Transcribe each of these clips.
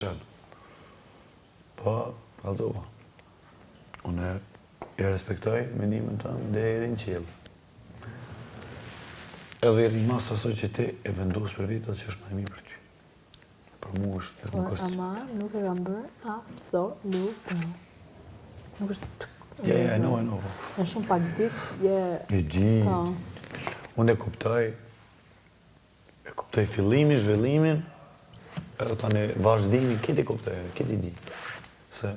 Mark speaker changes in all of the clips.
Speaker 1: Po, kalzova. Unë e respektoj mendimin tënë dhe e rinë qilë. Edhe i rinë masë asoj që ti e vendosë për vitat që është najmi për ty. Për mu është, nuk është...
Speaker 2: Ama nuk e kam bërë absolut. Nuk është...
Speaker 1: Ja, I know.
Speaker 2: E shumë pak ditë,
Speaker 1: E di. Unë e kuptoj fillimin, zhvillimin, edhe tani vazhdimin, këtë i kuptoj, këtë I di. Se...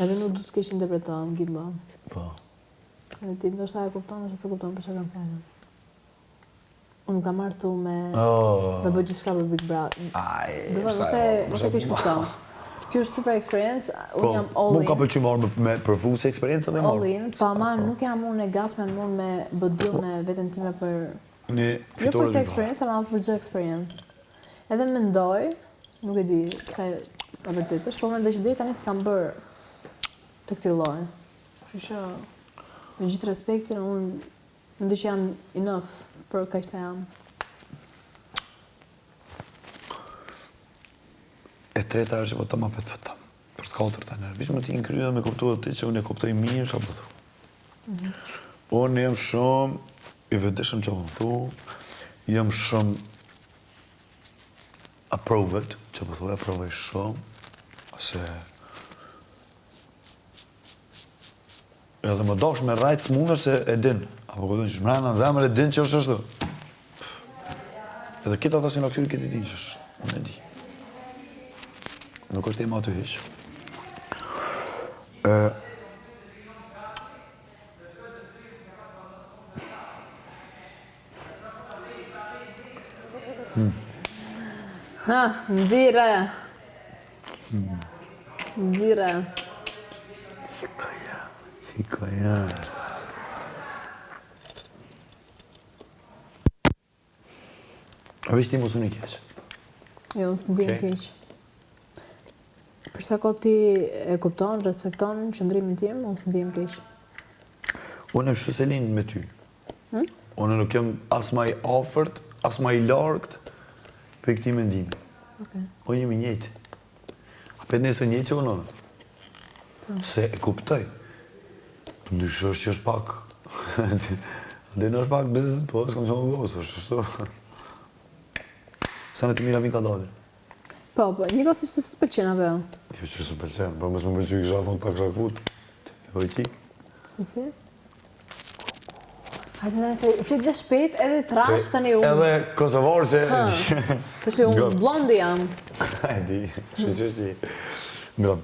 Speaker 2: Edhe nuk du të kesh interpretohem, Gimba.
Speaker 1: Po.
Speaker 2: Edhe ti ndoshta e kupton, ndoshta se kupton për çka kam thënë. Unë nuk kam marrë me bëj gjithçka për Big Brother. Do të mos e kesh kupton. Kjo është super experience, unë jam all in.
Speaker 1: Mu ka pëlqyer marrë me përvuse eksperiencë dhe marrë.
Speaker 2: All in, pa ma nuk jam unë e gatshme me bë deal me veten time për jo për këtë eksperiencë, ama për çdo eksperiencë. Edhe mendoj, nuk e di sa e vërtet është, po mendoj që deri tani s'kam bërë të këtij lloji. Kështu që me gjithë respektin, unë mendoj që jam enough për kaq sa jam.
Speaker 1: E treta është që po të ma për të katërta nervisht me ti në kryo dhe me kuptu dhe ti që unë e kuptoj mirë që po thu. Unë jam shumë I vedeshëm që po thu, jam shumë approved, që po thu e approvoj shumë, se edhe më dosh me rajtë s'munër se e din, apo këtën që shmrena në zemër e din që është ashtu. Edhe kita ta si në këtyri këtë I di që është, unë e di. Nuk është tema të hiq.
Speaker 2: Nxirre. Nxirre.
Speaker 1: Shikoja. A veç ti mos unë I keq?
Speaker 2: Jo, unë s'ndim keq. Përsa ko ti e kupton, respekton qëndrimin tim, unë s'ndim keq.
Speaker 1: Unë e shtu se linë me ty. Unë nuk jam as ma I afërt, as ma I largët për këti mendimi. Unë jemi njëjtë. A për nëse njëjtë që unë? Se e kuptoj. Ndryshë është që është pak... Dhe në është pak biznes, po, s'kam që më bësë, është shtu. Sa në të mira vinë ka dalë.
Speaker 2: Po, një ka si shtu së të pëlqen, apo jo?
Speaker 1: Jo që së pëlqen, po mësë më pëlqen I kisha thonë pak shakut. Po I qik.
Speaker 2: Si? Hajtë të se flit dhe shpejt edhe trash të një unë.
Speaker 1: Edhe kosovarë që...
Speaker 2: Të që unë blondi jam.
Speaker 1: E di, që që që. Mira.